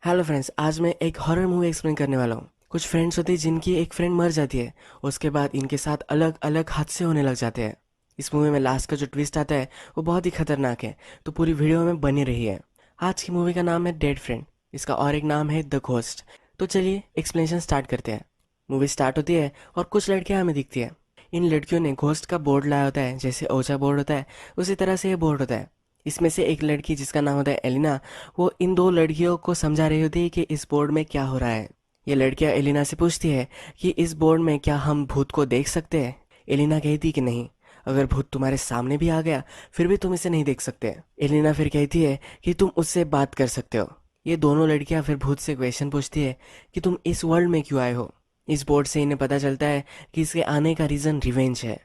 Hello friends, आज मैं एक हॉरर मूवी एक्सप्लेन करने वाला हूँ। कुछ फ्रेंड्स होते हैं जिनकी एक फ्रेंड मर जाती है। उसके बाद इनके साथ अलग अलग हादसे होने लग जाते हैं। इस मूवी में लास्ट का जो ट्विस्ट आता है वो बहुत ही खतरनाक है, तो पूरी वीडियो में बनी रही है। आज की मूवी का नाम है डेड फ्रेंड। इसका और एक नाम है द घोस्ट। तो चलिए एक्सप्लेनेशन स्टार्ट करते हैं। मूवी स्टार्ट होती है और कुछ लड़कियां हमें दिखती है। इन लड़कियों ने घोस्ट का बोर्ड लाया होता है, जैसे ओचा बोर्ड होता है उसी तरह से ये बोर्ड होता है। इसमें से एक लड़की जिसका नाम होता है एलिना, वो इन दो लड़कियों को समझा रही होती है कि इस बोर्ड में क्या हो रहा है। ये लड़कियां एलिना से पूछती है कि इस बोर्ड में क्या हम भूत को देख सकते हैं। एलिना कहती कि नहीं, अगर भूत तुम्हारे सामने भी आ गया फिर भी तुम इसे नहीं देख सकते। एलिना फिर कहती है कि तुम उससे बात कर सकते हो। ये दोनों लड़कियां फिर भूत से क्वेश्चन पूछती है कि तुम इस वर्ल्ड में क्यों आए हो। इस बोर्ड से इन्हें पता चलता है कि इसके आने का रीज़न रिवेंज है।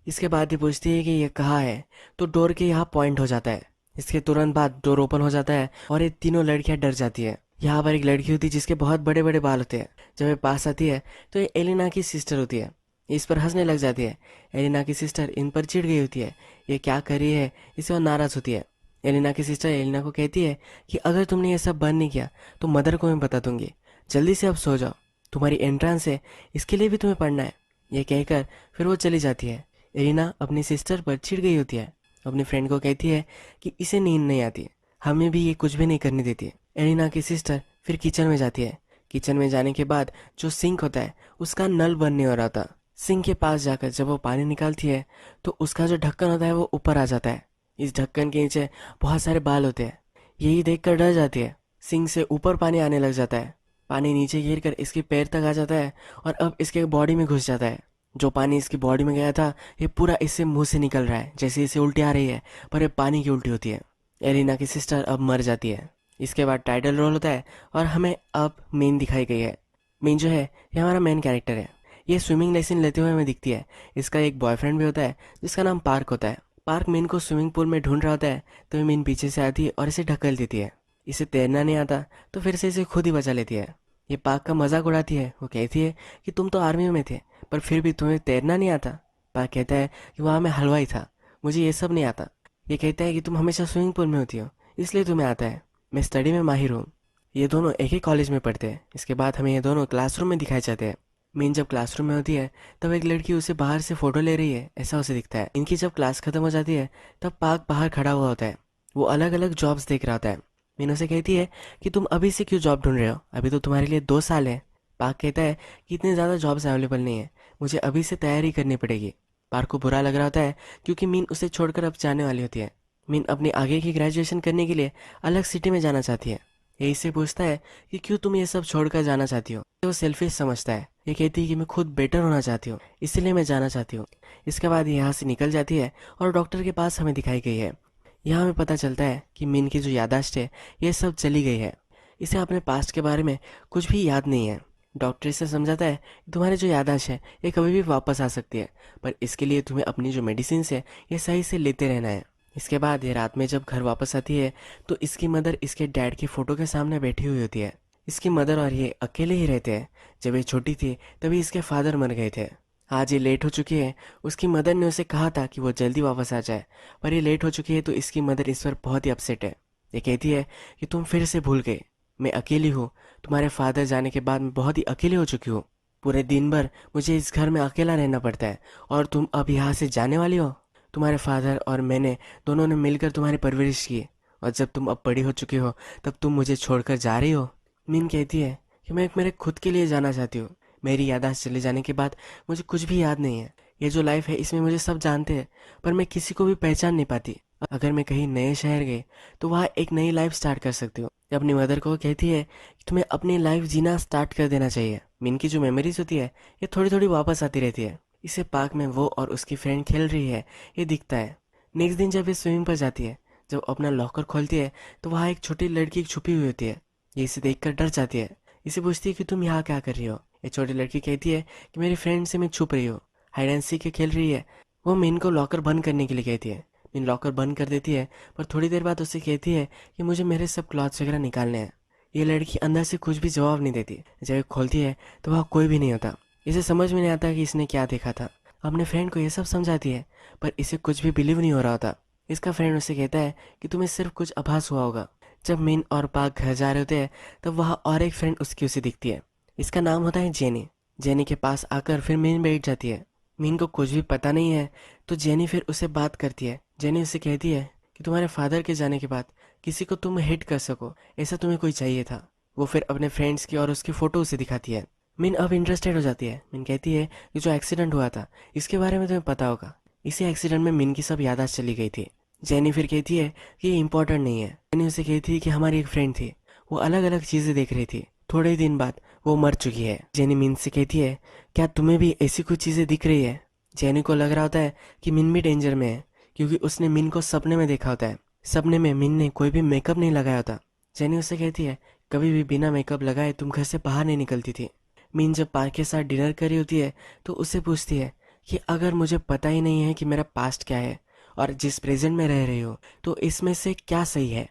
इसके बाद ये पूछती है कि ये कहाँ है, तो डोर के यहाँ पॉइंट हो जाता है। इसके तुरंत बाद डोर ओपन हो जाता है और ये तीनों लड़कियां डर जाती है। यहाँ पर एक लड़की होती है जिसके बहुत बड़े बड़े बाल होते हैं। जब ये पास आती है तो ये एलिना की सिस्टर होती है। इस पर हंसने लग जाती है। एलिना की सिस्टर इन पर चिढ़ गई होती है, ये क्या कर रही है, इससे वो नाराज होती है। एलिना की सिस्टर एलिना को कहती है कि अगर तुमने ये सब बंद नहीं किया तो मदर को मैं बता दूंगी। जल्दी से अब सो जाओ, तुम्हारी एंट्रेंस है, इसके लिए भी तुम्हें पढ़ना है। ये कहकर फिर वो चली जाती है। एलिना अपनी सिस्टर पर चिढ़ गई होती है। अपनी फ्रेंड को कहती है कि इसे नींद नहीं आती, हमें भी ये कुछ भी नहीं करने देती है। एलिना की सिस्टर फिर किचन में जाती है। किचन में जाने के बाद जो सिंक होता है उसका नल बंद नहीं हो रहा था। सिंक के पास जाकर जब वो पानी निकालती है तो उसका जो ढक्कन होता है वो ऊपर आ जाता है। इस ढक्कन के नीचे बहुत सारे बाल होते हैं। यही देखकर डर जाती है। सिंक से ऊपर पानी आने लग जाता है। पानी नीचे गिर कर इसके पैर तक आ जाता है और अब इसके बॉडी में घुस जाता है। जो पानी इसकी बॉडी में गया था ये पूरा इससे मुंह से निकल रहा है, जैसे इसे उल्टी आ रही है, पर ये पानी की उल्टी होती है। एलिना की सिस्टर अब मर जाती है। इसके बाद टाइटल रोल होता है और हमें अब मेन दिखाई गई है। मेन जो है ये हमारा मेन कैरेक्टर है। ये स्विमिंग लेसन लेते हुए हमें दिखती है। इसका एक बॉयफ्रेंड भी होता है जिसका नाम पार्क होता है। पार्क मीन को स्विमिंग पूल में ढूंढ रहा होता है, तो मीन पीछे से आती है और इसे ढकेल देती है। इसे तैरना नहीं आता तो फिर से इसे खुद ही बचा लेती है। ये पार्क का मजाक उड़ाती है। वो कहती है कि तुम तो आर्मी में थे पर फिर भी तुम्हें तैरना नहीं आता। पार्क कहता है कि वहाँ मैं हलवाई था, मुझे ये सब नहीं आता। ये कहता है कि तुम हमेशा स्विमिंग पूल में होती हो इसलिए तुम्हें आता है, मैं स्टडी में माहिर हूँ। ये दोनों एक ही कॉलेज में पढ़ते हैं। इसके बाद हमें ये दोनों क्लासरूम में दिखाए जाते हैं। मीन जब क्लासरूम में होती है तब एक लड़की उसे बाहर से फोटो ले रही है, ऐसा उसे दिखता है। इनकी जब क्लास खत्म हो जाती है तब पार्क बाहर खड़ा हुआ होता है। वो अलग अलग जॉब्स देख रहा होता है। मीन उसे कहती है कि तुम अभी से क्यों जॉब ढूंढ रहे हो, अभी तो तुम्हारे लिए 2 साल है। पार्क कहता है कि इतने ज़्यादा जॉब्स अवेलेबल नहीं है, मुझे अभी से तैयारी करनी पड़ेगी। पार्क को बुरा लग रहा होता है क्योंकि मीन उसे छोड़कर अब जाने वाली होती है। मीन अपनी आगे की ग्रेजुएशन करने के लिए अलग सिटी में जाना चाहती है। ये इससे पूछता है कि क्यों तुम ये सब छोड़कर जाना चाहती हो। वो सेल्फिश समझता है। ये कहती है कि मैं खुद बेटर होना चाहती हूँ, इसलिए मैं जाना चाहती हूँ। इसके बाद ये यहाँ से निकल जाती है और डॉक्टर के पास हमें दिखाई गई है। यहाँ हमें पता चलता है कि मीन की जो याददाश्त है ये सब चली गई है। इसे अपने पास्ट के बारे में कुछ भी याद नहीं है। डॉक्टर इसे समझाता है कि तुम्हारी जो याददाश्त है ये कभी भी वापस आ सकती है, पर इसके लिए तुम्हें अपनी जो मेडिसिन है ये सही से लेते रहना है। इसके बाद ये रात में जब घर वापस आती है तो इसकी मदर इसके डैड की फ़ोटो के सामने बैठी हुई होती है। इसकी मदर और ये अकेले ही रहते हैं। जब ये छोटी थी तभी इसके फादर मर गए थे। आज ये लेट हो चुकी है। उसकी मदर ने उसे कहा था कि वो जल्दी वापस आ जाए, पर ये लेट हो चुकी है तो इसकी मदर इस पर बहुत ही अपसेट है। ये कहती है कि तुम फिर से भूल गए, मैं अकेली हूँ। तुम्हारे फादर जाने के बाद मैं बहुत ही अकेली हो चुकी हूँ। पूरे दिन भर मुझे इस घर में अकेला रहना पड़ता है और तुम अब यहाँ से जाने वाली हो। तुम्हारे फादर और मैंने दोनों ने मिलकर तुम्हारी परवरिश की, और जब तुम अब बड़ी हो चुकी हो तब तुम मुझे छोड़कर जा रही हो। मीन कहती है कि मैं मेरे खुद के लिए जाना चाहती हूँ। मेरी याददाश्त चले जाने के बाद मुझे कुछ भी याद नहीं है। ये जो लाइफ है इसमें मुझे सब जानते हैं पर मैं किसी को भी पहचान नहीं पाती। अगर मैं कहीं नए शहर गई तो वहाँ एक नई लाइफ स्टार्ट कर सकती हूँ। अपनी मदर को कहती है कि तुम्हें अपनी लाइफ जीना स्टार्ट कर देना चाहिए। मीन की जो मेमोरीज होती है ये थोड़ी थोड़ी वापस आती रहती है। इसे पार्क में वो और उसकी फ्रेंड खेल रही है ये दिखता है। नेक्स्ट दिन जब ये स्विमिंग पर जाती है, जब अपना लॉकर खोलती है तो वहाँ एक छोटी लड़की छुपी हुई होती है। ये इसे देखकर डर जाती है। इसे पूछती है कि तुम यहाँ क्या कर रही हो। ये छोटी लड़की कहती है कि मेरी फ्रेंड से मैं छुप रही हूँ, हाइड एंड सीक खेल रही है। वो मीन को लॉकर बंद करने के लिए कहती है। मीन लॉकर बंद कर देती है पर थोड़ी देर बाद उससे कहती है कि मुझे मेरे सब क्लॉथ्स वगैरह निकालने हैं। ये लड़की अंदर से कुछ भी जवाब नहीं देती। जब ये खोलती है तो वहाँ कोई भी नहीं होता। इसे समझ में नहीं आता कि इसने क्या देखा था। अपने फ्रेंड को ये सब समझाती है पर इसे कुछ भी बिलीव नहीं हो रहा होता। इसका फ्रेंड उसे कहता है कि तुम्हें सिर्फ कुछ आभास हुआ होगा। जब मिन और पार्क घर जा रहे होते हैं तब वहाँ और एक फ्रेंड उसकी उसे दिखती है। इसका नाम होता है जेनी। जेनी के पास आकर फिर मिन बैठ जाती है। मिन को कुछ भी पता नहीं है तो जेनी फिर उसे बात करती है। जेनी उसे कहती है कि तुम्हारे फादर के जाने के बाद किसी को तुम हिट कर सको ऐसा तुम्हें कोई चाहिए था। वो फिर अपने फ्रेंड्स की और उसकी फोटो उसे दिखाती है। मिन अब इंटरेस्टेड हो जाती है। मिन कहती है कि जो एक्सीडेंट हुआ था इसके बारे में तुम्हें पता होगा। इसी एक्सीडेंट में मिन की सब याददाश्त चली गई थी। जेनी फिर कहती है कि ये इंपॉर्टेंट नहीं है। जेनी उसे कहती है कि हमारी एक फ्रेंड थी, वो अलग अलग चीजें देख रही थी, थोड़े ही दिन बाद वो मर चुकी है। जेनी मिन से कहती है क्या तुम्हें भी ऐसी कुछ चीजें दिख रही है। जेनी को लग रहा होता है कि मिन भी डेंजर में है क्योंकि उसने मिन को सपने में देखा होता है। सपने में मिन ने कोई भी मेकअप नहीं लगाया होता। जेनी उससे कहती है कभी भी बिना मेकअप लगाए तुम घर से बाहर नहीं निकलती थी। मिन जब पार्क के साथ डिनर कर रही होती है तो उससे पूछती है कि अगर मुझे पता ही नहीं है कि मेरा पास्ट क्या है और जिस प्रेजेंट में रह रही हो तो इसमें से क्या सही है,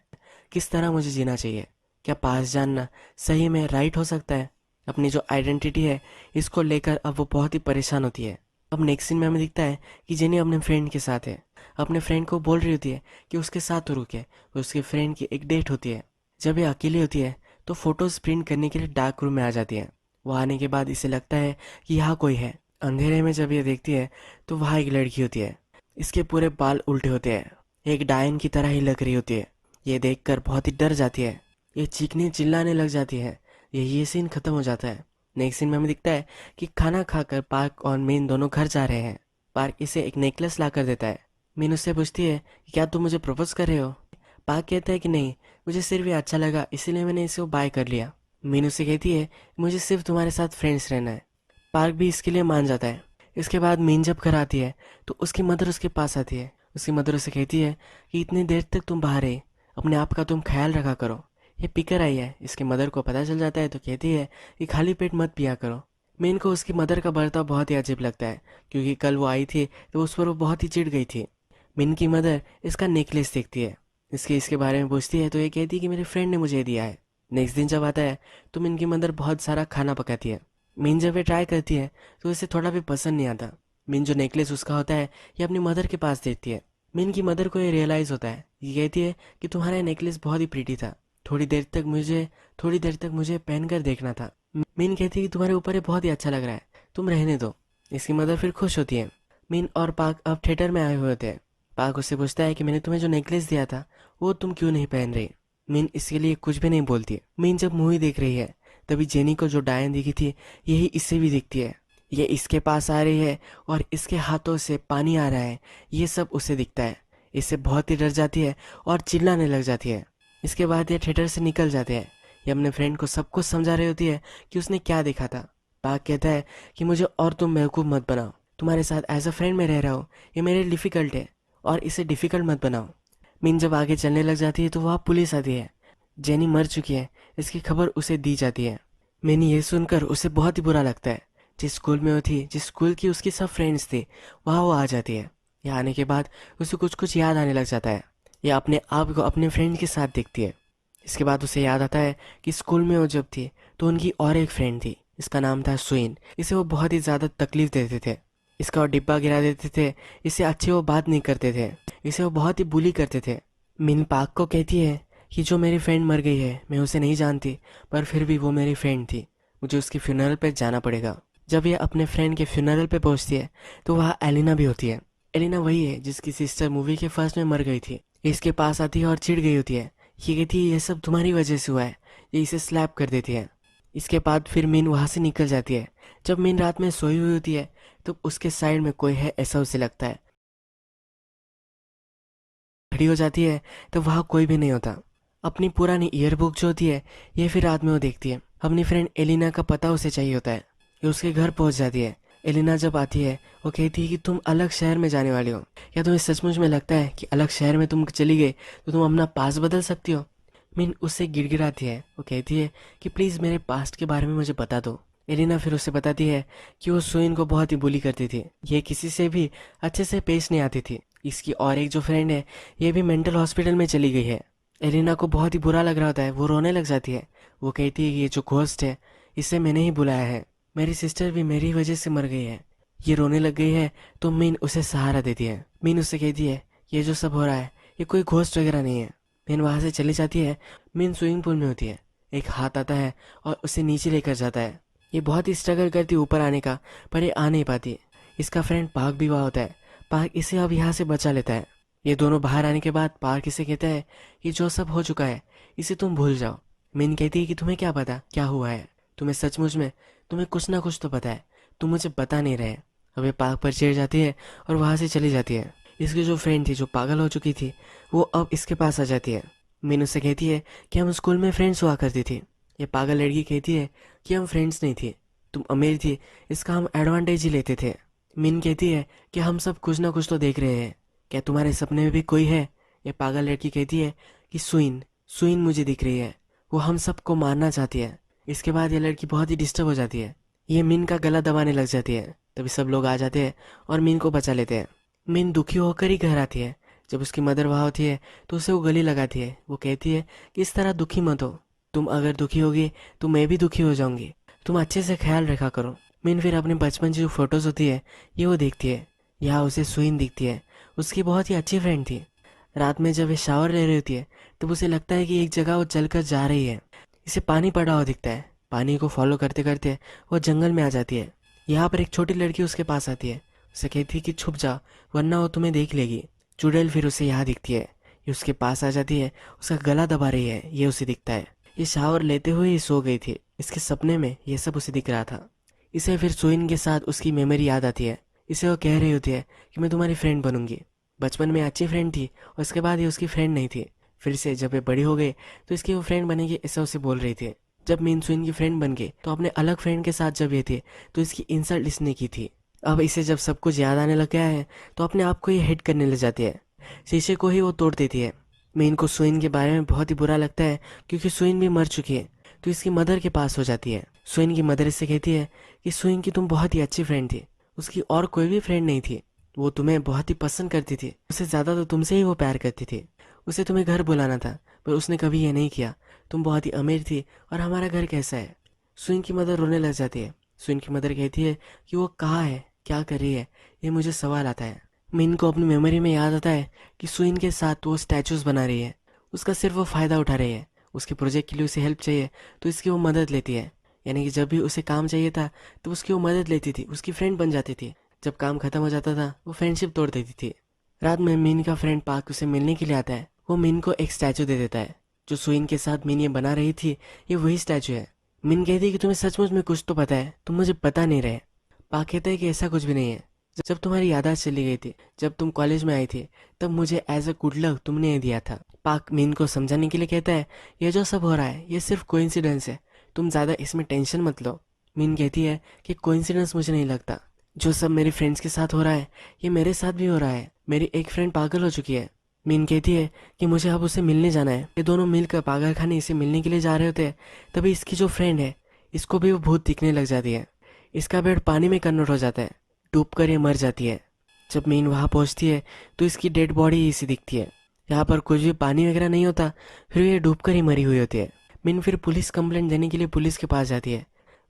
किस तरह मुझे जीना चाहिए। क्या पास्ट जानना सही में राइट हो सकता है। अपनी जो आइडेंटिटी है इसको लेकर अब वो बहुत ही परेशान होती है। अब नेक्स्ट सीन में हमें दिखता है कि जेनी अपने फ्रेंड के साथ है। अपने फ्रेंड को बोल रही होती है कि उसके साथ तो रुके। उसके फ्रेंड की एक डेट होती है। जब ये अकेली होती है तो फोटोज प्रिंट करने के लिए डार्क रूम में आ जाती है। वो आने के बाद इसे लगता है कि यहाँ कोई है। अंधेरे में जब ये देखती है तो वहाँ एक लड़की होती है। इसके पूरे बाल उल्टे होते हैं, एक डायन की तरह ही लग रही होती है। ये देखकर बहुत ही डर जाती है। ये चीखने चिल्लाने लग जाती है। ये सीन खत्म हो जाता है। नेक्स्ट सीन में हमें दिखता है कि खाना खाकर पार्क और मीन दोनों घर जा रहे हैं। पार्क इसे एक नेकलेस ला कर देता है। मीन उससे पूछती है कि क्या तुम मुझे प्रपोज कर रहे हो। पार्क कहता है कि नहीं, मुझे सिर्फ ये अच्छा लगा इसीलिए मैंने इसे बाय कर लिया। मीन उसे कहती है मुझे सिर्फ तुम्हारे साथ फ्रेंड्स रहना है। पार्क भी इसके लिए मान जाता है। इसके बाद मीन जब घर आती है तो उसकी मदर उसके पास आती है। उसकी मदर उसे कहती है कि इतनी देर तक तुम बाहर रहे, अपने आप का तुम ख्याल रखा करो। ये पीकर आई है। इसकी मदर को पता चल जाता है तो कहती है कि खाली पेट मत पिया करो। मीन को उसकी मदर का बर्ताव बहुत ही अजीब लगता है क्योंकि कल वो आई थी तो उस पर वो बहुत ही चिढ़ गई थी। मीन की मदर इसका नेकलेस देखती है। इसके बारे में पूछती है तो ये कहती है कि मेरे फ्रेंड ने मुझे दिया है। नेक्स्ट दिन जब आता है तो मीन की मदर बहुत सारा खाना पकाती है। मीन जब ये ट्राई करती है तो इसे थोड़ा भी पसंद नहीं आता। मीन जो नेकलेस उसका होता है ये अपनी मदर के पास देती है। मीन की मदर को ये रियलाइज होता है। ये कहती है कि तुम्हारा नेकलेस बहुत ही प्रीटी था, थोड़ी देर तक मुझे पहनकर देखना था। मीन कहती है कि तुम्हारे ऊपर ये बहुत ही अच्छा लग रहा है, तुम रहने दो। इसकी मदर फिर खुश होती है। मीन और पार्क अब थिएटर में आए हुए होते हैं। पार्क उससे पूछता है कि मैंने तुम्हें जो नेकलेस दिया था वो तुम क्यों नहीं पहन रही। मीन इसके लिए कुछ भी नहीं बोलती। मीन जब मूवी देख रही है तभी जेनी को जो डायन दिखी थी यही इससे भी दिखती है। ये इसके पास आ रही है और इसके हाथों से पानी आ रहा है, ये सब उसे दिखता है। इससे बहुत ही डर जाती है और चिल्लाने लग जाती है। इसके बाद ये थिएटर से निकल जाते हैं। ये अपने फ्रेंड को सब कुछ समझा रही होती है कि उसने क्या देखा था। पार्क कहता है कि मुझे और तुम बेवकूफ़ मत बनाओ, तुम्हारे साथ एज अ फ्रेंड में रह रहा हूँ, ये मेरे लिए डिफ़िकल्ट है और इसे डिफ़िकल्ट मत बनाओ। मीन जब आगे चलने लग जाती है तो वहाँ पुलिस आती है। जेनी मर चुकी है इसकी खबर उसे दी जाती है। मैंने ये सुनकर उसे बहुत ही बुरा लगता है। जिस स्कूल में वो थी, जिस स्कूल की उसकी सब फ्रेंड्स थी, वहाँ वो आ जाती है। यहाँ आने के बाद उसे कुछ कुछ याद आने लग जाता है। ये अपने आप को अपने फ्रेंड के साथ देखती है। इसके बाद उसे याद आता है कि स्कूल में वो जब थी तो उनकी और एक फ्रेंड थी, इसका नाम था सुइन। इसे वो बहुत ही ज़्यादा तकलीफ देते थे, इसका वो डिब्बा गिरा देते थे, इससे अच्छे वो बात नहीं करते थे, इसे वो बहुत ही बुली करते थे। मिन पार्क को कहती है कि जो मेरी फ्रेंड मर गई है मैं उसे नहीं जानती पर फिर भी वो मेरी फ्रेंड थी, मुझे उसकी फ्यूनरल पे जाना पड़ेगा। जब ये अपने फ्रेंड के फ्यूनरल पे पहुंचती है तो वहाँ एलिना भी होती है। एलिना वही है जिसकी सिस्टर मूवी के फर्स्ट में मर गई थी। इसके पास आती है और चिढ़ गई होती है। ये कहती है ये सब तुम्हारी वजह से हुआ है। ये इसे स्लैप कर देती है। इसके बाद फिर मीन वहाँ से निकल जाती है। जब मीन रात में सोई हुई होती है तो उसके साइड में कोई है ऐसा उसे लगता है। खड़ी हो जाती है तो वहाँ कोई भी नहीं होता। अपनी पुरानी ईयरबुक जो होती है ये फिर रात में वो देखती है। अपनी फ्रेंड एलिना का पता उसे चाहिए होता है। ये उसके घर पहुंच जाती है। एलिना जब आती है वो कहती है कि तुम अलग शहर में जाने वाली हो, क्या तुम्हें सचमुच में लगता है कि अलग शहर में तुम चली गई तो तुम अपना पास बदल सकती हो। मीन उससे गिड़गिड़ाती है। वो कहती है कि प्लीज़ मेरे पास्ट के बारे में मुझे बता दो। एलिना फिर उसे बताती है कि वो सुइन को बहुत ही बुली करती थी, ये किसी से भी अच्छे से पेश नहीं आती थी। इसकी और एक जो फ्रेंड है ये भी मेंटल हॉस्पिटल में चली गई है। एलिना को बहुत ही बुरा लग रहा होता है, वो रोने लग जाती है। वो कहती है कि ये जो घोस्ट है इसे मैंने ही बुलाया है, मेरी सिस्टर भी मेरी वजह से मर गई है। ये रोने लग गई है तो मीन उसे सहारा देती है। मीन उससे कहती है ये जो सब हो रहा है ये कोई घोस्ट वगैरह नहीं है, मीन वहां से चली जाती है। मीन स्विमिंग पूल में होती है। एक हाथ आता है और उसे नीचे लेकर जाता है। ये बहुत ही स्ट्रगल करती है ऊपर आने का, पर ये आ नहीं पाती। इसका फ्रेंड पार्क भी वहाँ होता है। पार्क इसे अब यहाँ से बचा लेता है। ये दोनों बाहर आने के बाद पार्क इसे कहता है कि जो सब हो चुका है इसे तुम भूल जाओ। मीन कहती है कि तुम्हें क्या पता क्या हुआ है, तुम्हें सचमुच में तुम्हें कुछ ना कुछ तो पता है, तुम मुझे बता नहीं रहे। अब ये पार्क पर चढ़ जाती है और वहाँ से चली जाती है। इसकी जो फ्रेंड थी जो पागल हो चुकी थी वो अब इसके पास आ जाती है। मीन उससे कहती है कि हम स्कूल में फ्रेंड्स हुआ करती थी। ये पागल लड़की कहती है कि हम फ्रेंड्स नहीं थी, तुम अमीर थी, इसका हम एडवांटेज ही लेते थे। मीन कहती है कि हम सब कुछ ना कुछ तो देख रहे हैं, क्या तुम्हारे सपने में भी कोई है? ये पागल लड़की कहती है कि सुइन सुइन मुझे दिख रही है, वो हम सबको मारना चाहती है। इसके बाद ये लड़की बहुत ही डिस्टर्ब हो जाती है। ये मीन का गला दबाने लग जाती है। तभी सब लोग आ जाते हैं और मीन को बचा लेते हैं। मीन दुखी होकर ही घर आती है। जब उसकी मदर वहाँ होती है तो उसे वो गले लगाती है। वो कहती है कि इस तरह दुखी मत हो, तुम अगर दुखी होगी तो मैं भी दुखी हो जाऊंगी, तुम अच्छे से ख्याल रखा करो। मीन फिर अपने बचपन की जो फोटोज होती है ये वो देखती है। यहाँ उसे सुइन दिखती है, उसकी बहुत ही अच्छी फ्रेंड थी। रात में जब वो शावर ले रही होती है तब उसे लगता है कि एक जगह वो चलकर जा रही है। इसे पानी पड़ा हुआ दिखता है। पानी को फॉलो करते करते वो जंगल में आ जाती है। यहाँ पर एक छोटी लड़की उसके पास आती है। उसे कहती है कि छुप जा वरना वो तुम्हें देख लेगी। चुड़ैल फिर उसे यहाँ दिखती है। ये उसके पास आ जाती है, उसका गला दबा रही है, ये उसे दिखता है। ये शावर लेते हुए ही सो गई थी। इसके सपने में ये सब उसे दिख रहा था। इसे फिर सुइन के साथ उसकी मेमोरी याद आती है। इसे वो कह रही होती है कि मैं तुम्हारी फ्रेंड बनूंगी। बचपन में अच्छी फ्रेंड थी और उसके बाद ये उसकी फ्रेंड नहीं थी। फिर से जब ये बड़ी हो गई तो इसकी वो फ्रेंड बनेगी ऐसा उसे बोल रही थी। जब मीन सुइन की फ्रेंड बन गई तो अपने अलग फ्रेंड के साथ जब ये थे तो इसकी इंसल्ट इसने की थी। अब इसे जब सब कुछ याद आने लग गया है तो अपने आप को ये हिट करने लग जाती है। शीशे को ही वो तोड़ देती है। मीन को सुइन के बारे में बहुत ही बुरा लगता है क्योंकि सुइन भी मर चुकी है। तो इसकी मदर के पास हो जाती है। सुइन की मदर इससे कहती है कि सुइन की तुम बहुत ही अच्छी फ्रेंड थी, उसकी और कोई भी फ्रेंड नहीं थी, वो तुम्हें बहुत ही पसंद करती थी, उससे ज़्यादा तो तुमसे ही वो प्यार करती थी। उसे तुम्हें घर बुलाना था पर उसने कभी ये नहीं किया। तुम बहुत ही अमीर थी और हमारा घर कैसा है। सुइन की मदर रोने लग जाती है। सुइन की मदर कहती है कि वो कहाँ है, क्या कर रही है, ये मुझे सवाल आता है। मीन को अपनी मेमोरी में याद आता है कि सुइन के साथ वो स्टैचूज बना रही है, उसका सिर्फ वो फ़ायदा उठा रही है। उसके प्रोजेक्ट के लिए उसे हेल्प चाहिए तो इसकी वो मदद लेती है। यानी कि जब भी उसे काम चाहिए था तो उसकी वो मदद लेती थी, उसकी फ्रेंड बन जाती थी। जब काम खत्म हो जाता था वो फ्रेंडशिप तोड़ देती थी। रात में मीन का फ्रेंड पार्क उसे मिलने के लिए आता है। वो मीन को एक स्टैचू दे देता है। जो सुइन के साथ मीन ये बना रही थी ये वही स्टैचू है। मीन कहती है कि तुम्हें सचमुच में कुछ तो पता है, तुम मुझे बता नहीं रहे। पार्क कहता है कि ऐसा कुछ भी नहीं है। जब तुम्हारी याददाश्त चली गई थी, जब तुम कॉलेज में आई थी, तब मुझे एज अ गुड लक तुमने ये दिया था। पार्क मीन को समझाने के लिए कहता है ये जो सब हो रहा है ये सिर्फ कोइंसिडेंस है, तुम ज़्यादा इसमें टेंशन मत लो। मीन कहती है कि कोइंसिडेंस मुझे नहीं लगता, जो सब मेरे फ्रेंड्स के साथ हो रहा है ये मेरे साथ भी हो रहा है। मेरी एक फ्रेंड पागल हो चुकी है। मीन कहती है कि मुझे अब उसे मिलने जाना है। ये दोनों मिलकर पागल खाने इसे मिलने के लिए जा रहे होते हैं। तभी इसकी जो फ्रेंड है इसको भी वो भूत दिखने लग जाती है। इसका बेड पानी में कन्वर्ट हो जाता है, डूब कर ये मर जाती है। जब मीन वहाँ पहुँचती है तो इसकी डेड बॉडी इसी दिखती है। यहाँ पर कुछ भी पानी वगैरह नहीं होता, फिर ये डूब कर ही मरी हुई होती है। मीन फिर पुलिस कंप्लेंट देने के लिए पुलिस के पास जाती है।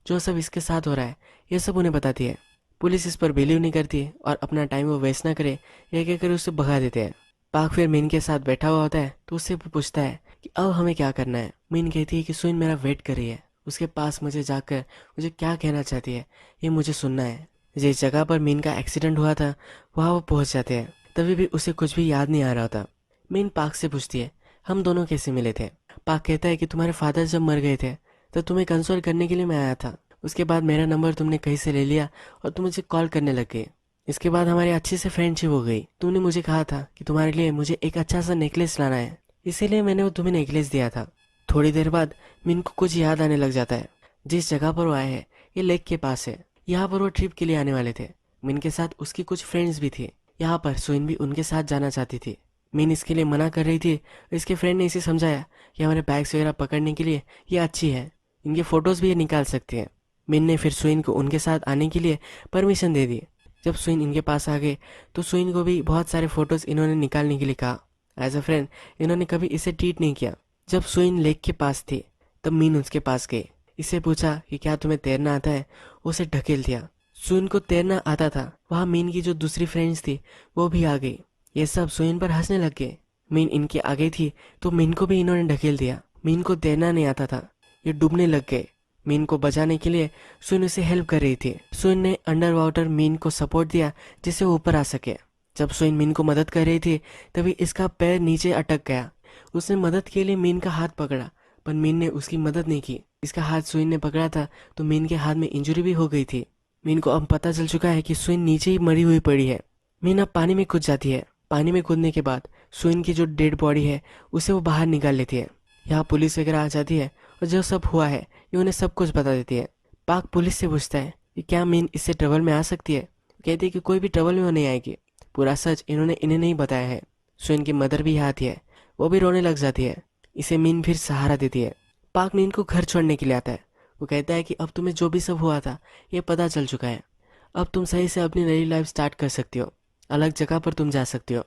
जो सब इसके साथ हो रहा है ये सब उन्हें बताती है। पुलिस इस पर बिलीव नहीं करती और अपना टाइम वो वेस्ट ना करे ये कहकर उसे भगा देते हैं। पार्क फिर मीन के साथ बैठा हुआ होता है तो उससे पूछता है कि अब हमें क्या करना है। मीन कहती है कि सुइन मेरा वेट कर रही है, उसके पास मुझे जाकर मुझे क्या कहना चाहती है ये मुझे सुनना है। जिस जगह पर मीन का एक्सीडेंट हुआ था वहाँ वो पहुँच जाते हैं। तभी भी उसे कुछ भी याद नहीं आ रहा होता। मीन पार्क से पूछती है हम दोनों कैसे मिले थे। पार्क कहता है कि तुम्हारे फादर जब मर गए थे तो तुम्हें कंसोल करने के लिए मैं आया था। उसके बाद मेरा नंबर तुमने कहीं से ले लिया और तुम मुझे कॉल करने लग गई। इसके बाद हमारी अच्छे से फ्रेंडशिप हो गई। तुमने मुझे कहा था कि तुम्हारे लिए मुझे एक अच्छा सा नेकलेस लाना है, इसीलिए मैंने वो तुम्हें नेकलेस दिया था। थोड़ी देर बाद मीन को कुछ याद आने लग जाता है। जिस जगह पर वो आए हैं ये लेक के पास है। यहाँ पर वो ट्रिप के लिए आने वाले थे। मीन के साथ उसकी कुछ फ्रेंड्स भी थी। यहाँ पर सुइन भी उनके साथ जाना चाहती थी। मीन इसके लिए मना कर रही थी। इसके फ्रेंड ने इसे समझाया कि हमारे बैग्स वगैरह पकड़ने के लिए ये अच्छी है, इनके फोटोज भी ये निकाल सकती है। मीन ने फिर सुइन को उनके साथ आने के लिए परमिशन दे दी। जब सुइन इनके पास आ गए तो सुइन को भी बहुत सारे फोटोज इन्होंने निकालने के लिए कहा। एज अ फ्रेंड इन्होंने कभी इसे ट्रीट नहीं किया। जब सुइन लेक के पास थी तब मीन उसके पास गई। इससे पूछा कि क्या तुम्हें तैरना आता है, उसे ढकेल दिया। सुइन को तैरना आता था। वहाँ मीन की जो दूसरी फ्रेंड्स थी वो भी आ गई। ये सब सुइन पर हंसने लग गए। मीन इनके आगे थी तो मीन को भी इन्होंने ढकेल दिया। मीन को तैरना नहीं आता था, ये डूबने लग गए। मीन को बचाने के लिए सुन उसे हेल्प कर रही थी। सुन ने अंडर वाटर मीन को सपोर्ट दिया जिससे वो ऊपर आ सके। जब सुन मीन को मदद कर रही थी तभी इसका पैर नीचे अटक गया। उसने मदद के लिए मीन का हाथ पकड़ा पर मीन ने उसकी मदद नहीं की। इसका हाथ सुइन ने पकड़ा था तो मीन के हाथ में इंजरी भी हो गई थी। मीन को अब पता चल चुका है कि सुइन नीचे ही मरी हुई पड़ी है। मीन अब पानी में कूद जाती है। पानी में कूदने के बाद सुइन की जो डेड बॉडी है उसे वो बाहर निकाल लेती है। यहाँ पुलिस वगैरह आ जाती है और जो सब हुआ है ये उन्हें सब कुछ बता देती है। पाक पुलिस से पूछता है कि क्या मीन इससे ट्रबल में आ सकती है। कहती है कि कोई भी ट्रबल में वो नहीं आएगी। पूरा सच इन्हें नहीं बताया है। सुइन की मदर भी यहाँ आती है, वो भी रोने लग जाती है। इसे मीन फिर सहारा देती है। पाक मीन को घर छोड़ने के लिए आता है। वो कहता है कि अब तुम्हें जो भी सब हुआ था ये पता चल चुका है, अब तुम सही से अपनी नई लाइफ स्टार्ट कर सकती हो, अलग जगह पर तुम जा सकती हो।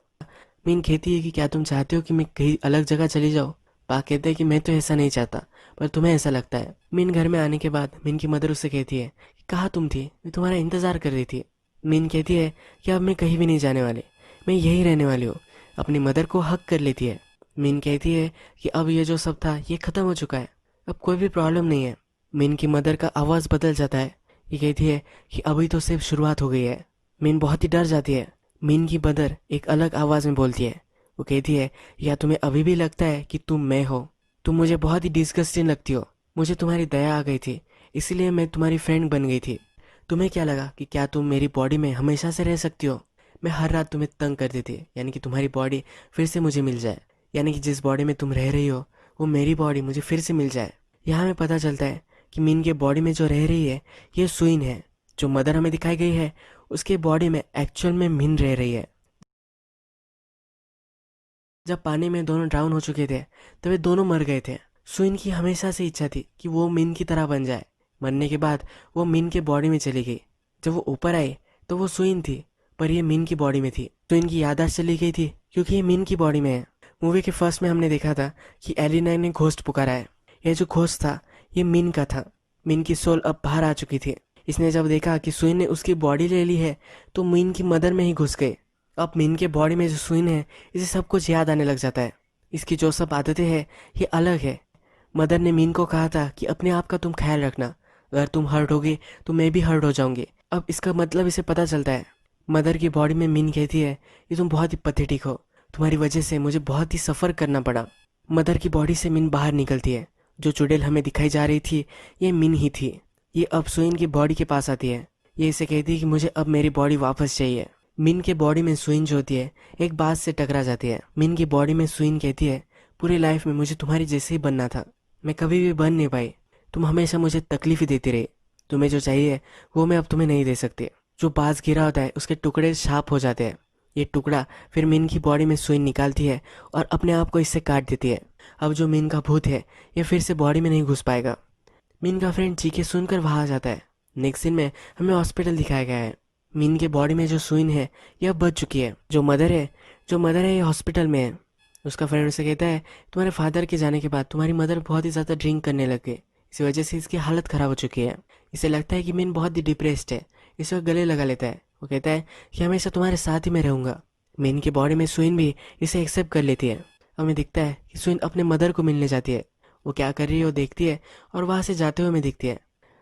मीन कहती है कि क्या तुम चाहते हो कि मैं कहीं अलग जगह चली जाऊँ। पाक कहते हैं कि मैं तो ऐसा नहीं चाहता पर तुम्हें ऐसा लगता है। मीन घर में आने के बाद मीन की मदर उससे कहती है कि कहाँ तुम थी, मैं तुम्हारा इंतजार कर रही थी। मीन कहती है कि अब मैं कहीं भी नहीं जाने वाली, मैं यहीं रहने वाली हूँ। अपनी मदर को हक कर लेती है। मीन कहती है कि अब ये जो सब था ये खत्म हो चुका है, अब कोई भी प्रॉब्लम नहीं है। मीन की मदर का आवाज़ बदल जाता है। ये कहती है कि अभी तो सिर्फ शुरुआत हो गई है। मीन बहुत ही डर जाती है। मीन की मदर एक अलग आवाज़ में बोलती है। वो कहती है या तुम्हें अभी भी लगता है कि तुम मैं हो, तुम मुझे बहुत ही डिस्गस्टिंग लगती हो। मुझे तुम्हारी दया आ गई थी इसलिए मैं तुम्हारी फ्रेंड बन गई थी। तुम्हें क्या लगा कि क्या तुम मेरी बॉडी में हमेशा से रह सकती हो। मैं हर रात तुम्हें तंग करती थी, यानी कि तुम्हारी बॉडी फिर से मुझे मिल जाए, यानी कि जिस बॉडी में तुम रह रही हो वो मेरी बॉडी मुझे फिर से मिल जाए। यहाँ हमें पता चलता है कि मीन के बॉडी में जो रह रही है ये सुइन है। जो मदर हमें दिखाई गई है उसके बॉडी में एक्चुअल में मीन रह रही है। जब पानी में दोनों ड्राउन हो चुके थे तब वे दोनों मर गए थे। सुइन की हमेशा से इच्छा थी कि वो मीन की तरह बन जाए। मरने के बाद वो मीन के बॉडी में चली गई। जब वो ऊपर आई तो वो सुइन थी पर ये मीन की बॉडी में थी। सुइन की याददाश्त चली गई थी क्योंकि ये मीन की बॉडी में है। मूवी के फर्स्ट में हमने देखा था कि एलिना ने घोस्ट पुकारा है। यह जो घोस्ट था ये मीन का था। मीन की सोल अब बाहर आ चुकी थी। इसने जब देखा कि सुइन ने उसकी बॉडी ले ली है तो मीन की मदर में ही घुस गई। अब मीन के बॉडी में जो सुइन है इसे सब कुछ याद आने लग जाता है। इसकी जो सब आदतें हैं ये अलग है। मदर ने मीन को कहा था कि अपने आप का तुम ख्याल रखना, अगर तुम हर्ट होगे तो मैं भी हर्ट हो जाऊंगी। अब इसका मतलब इसे पता चलता है। मदर की बॉडी में मीन कहती है कि तुम बहुत ही पथेटिक हो, तुम्हारी वजह से मुझे बहुत ही सफ़र करना पड़ा। मदर की बॉडी से मीन बाहर निकलती है। जो चुड़ैल हमें दिखाई जा रही थी ये मीन ही थी। ये अब सुइन की बॉडी के पास आती है। ये इसे कहती है कि मुझे अब मेरी बॉडी वापस चाहिए। मीन के बॉडी में सुइन जो होती है एक बात से टकरा जाती है। मीन की बॉडी में सुइन कहती है पूरी लाइफ में मुझे तुम्हारी जैसे ही बनना था, मैं कभी भी बन नहीं पाई। तुम हमेशा मुझे तकलीफ ही देती रही। तुम्हें जो चाहिए वो मैं अब तुम्हें नहीं दे सकती। जो बाज गिरा होता है उसके टुकड़े शार्प हो जाते हैं। ये टुकड़ा फिर मीन की बॉडी में सुइन निकालती है और अपने आप को इससे काट देती है। अब जो मीन का भूत है ये फिर से बॉडी में नहीं घुस पाएगा। मीन का फ्रेंड चीखे सुनकर वहाँ आ जाता है। नेक्स्ट सीन में हमें हॉस्पिटल दिखाया गया है। मीन के बॉडी में जो सुइन है यह बच चुकी है। जो मदर है ये हॉस्पिटल में है। उसका फ्रेंड उसे कहता है तुम्हारे फादर के जाने के बाद तुम्हारी मदर बहुत ही ज़्यादा ड्रिंक करने लग गई, इसी वजह से इसकी हालत ख़राब हो चुकी है। इसे लगता है कि मीन बहुत ही डिप्रेस्ड है। इसे वो गले लगा लेता है। वो कहता है कि हमेशा तुम्हारे साथ ही मैं रहूँगा। मीन की बॉडी में सुइन भी इसे एक्सेप्ट कर लेती है। हमें दिखता है कि सुइन अपने मदर को मिलने जाती है। वो क्या कर रही है वो देखती है और वहाँ से जाते हुए हमें दिखती है।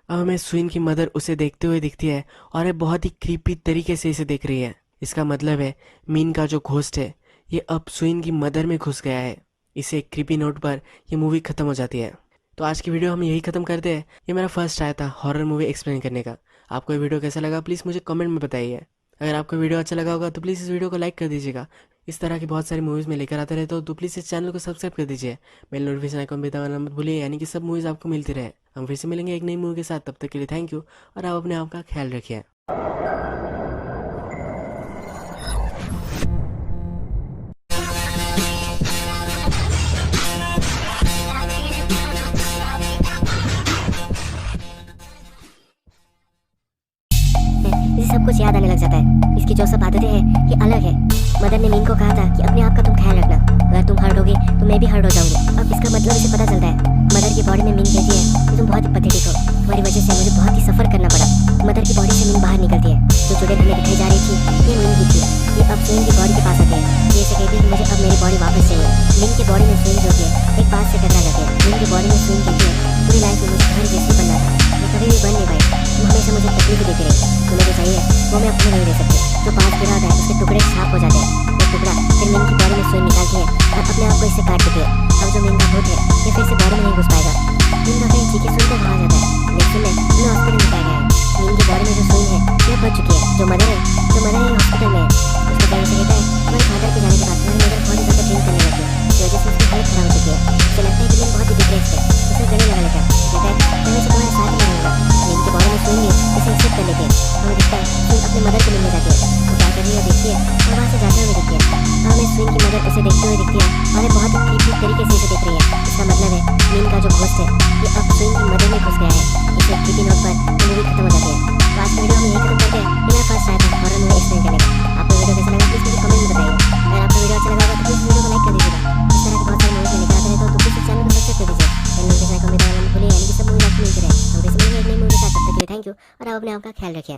अब हमें सुइन की मदर उसे देखते हुए दिखती है और ये बहुत ही क्रीपी तरीके से इसे देख रही है। इसका मतलब है मीन का जो घोस्ट है ये अब सुइन की मदर में घुस गया है। इसे एक क्रीपी नोट पर ये मूवी ख़त्म हो जाती है। तो आज की वीडियो हम यही ख़त्म करते हैं। ये मेरा फर्स्ट ट्राई था हॉरर मूवी एक्सप्लेन करने का। आपको ये वीडियो कैसा लगा प्लीज़ मुझे कमेंट में बताइए। अगर आपको वीडियो अच्छा लगा होगा तो प्लीज़ इस वीडियो को लाइक कर दीजिएगा। इस तरह की बहुत सारी मूवीज़ में लेकर आते रहते हो तो प्लीज़ इस चैनल को सब्सक्राइब कर दीजिए। बेल नोटिफिकेशन आइकन भी दबाना मत भूलिए, यानी कि सब मूवीज़ आपको मिलती रहे। हम फिर से मिलेंगे एक नई मूवी के साथ। तब तक के लिए थैंक यू और आप अपने आप का ख्याल रखिए। इसे सब कुछ याद आने लग जाता है। इसकी जो सब आदतें हैं ये अलग है। मदर ने मीन को कहा था कि अपने आप का तुम ख्याल रखना, अगर तुम हर्ट होगे तो मैं भी हर्ट हो जाऊंगी। अब इसका मतलब इसे पता चलता है। मदर की बॉडी में मीन कहती है कि तुम बहुत ही पथेटिक हो, तुम्हारी वजह से मुझे बहुत ही सफ़र करना पड़ा। मदर की बॉडी से मीन बाहर निकलती है। जो के बॉडी में स्विंग जो की है एक बात से टकरा जाती है। मीन की बॉडी में स्विंग की है पूरी लाइफ में मुझे घर जैसे बनना था, मैं कभी भी बन नहीं पाई। तुम हमेशा मुझे तकलीफ देती रही, तुम्हें जो चाहिए वो मैं अपने नहीं दे सकती। जो पास गिरा होता है उसके टुकड़े साफ हो जाते हैं, वो टुकड़ा फिर मीन की बॉडी में स्विंग निकालती है और अपने आप को इससे काट देती है। अब जो मीन का भूत है ये फिर से बॉडी में नहीं घुस पाएगा। मीन का कहीं चीखे सुनकर वहाँ जाता है, लेकिन में उन्हें हॉस्पिटल में पाया गया है। मीन की बॉडी में जो स्विंग है ये बच चुकी है। जो मदर है हॉस्पिटल में है, उसको कहीं से कहता है तुम्हारे फादर के जाने के बाद तुम्हारी मदर बहुत ही ज़्यादा ड्रिंक करने लगी है, इस वजह से उसकी हालत खराब हो चुकी है। उसे लगता है कि मीन बहुत ही डिप्रेस्ड है, उसे गले लगा लेता है, कहता है मैं हमेशा तुम्हारे साथ ही रहूँगा। मीन की बॉडी में स्विंग है इसे एक्सेप्ट कर लेती है। हमें दिखता है स्विंग अपनी मदर को मिलने जाती है, वो क्या कर रही है देखती है और वहाँ से जाते हुए दिखती है। और हमें स्विंग की मदर उसे देखते हुए दिखती है और ये बहुत ही क्रीपी तरीके से इसे देख रही है। इसका मतलब है मीन का जो घोस्ट है ये अब स्विंग की मदर में घुस गया है। इसे क्रीपी नोट पर मूवी खत्म हो जाती है। तो आज की वीडियो हम यही खत्म करते हैं। ये मेरा फर्स्ट ट्राई था हॉरर मूवी एक्सप्लेन करने का। आपको वीडियो कैसा लगा प्लीज मुझे कमेंट में बताइए। अगर आपको वीडियो अच्छा लगा होगा तो प्लीज वीडियो को लाइक कर दीजिएगा। इस तरह के बहुत सारे मूवीज लेकर आते रहते हो तो प्लीज चैनल को सब्सक्राइब कर दीजिए। नोटिफिकेशन आइकन में दबाना मत भूलिए, यानी कि सब मूवी आपको मिलती रहे। हम फिर से मिलेंगे एक नई मूवी के साथ, तब तक के लिए थैंक यू और आप अपने आप का ख्याल रखिए।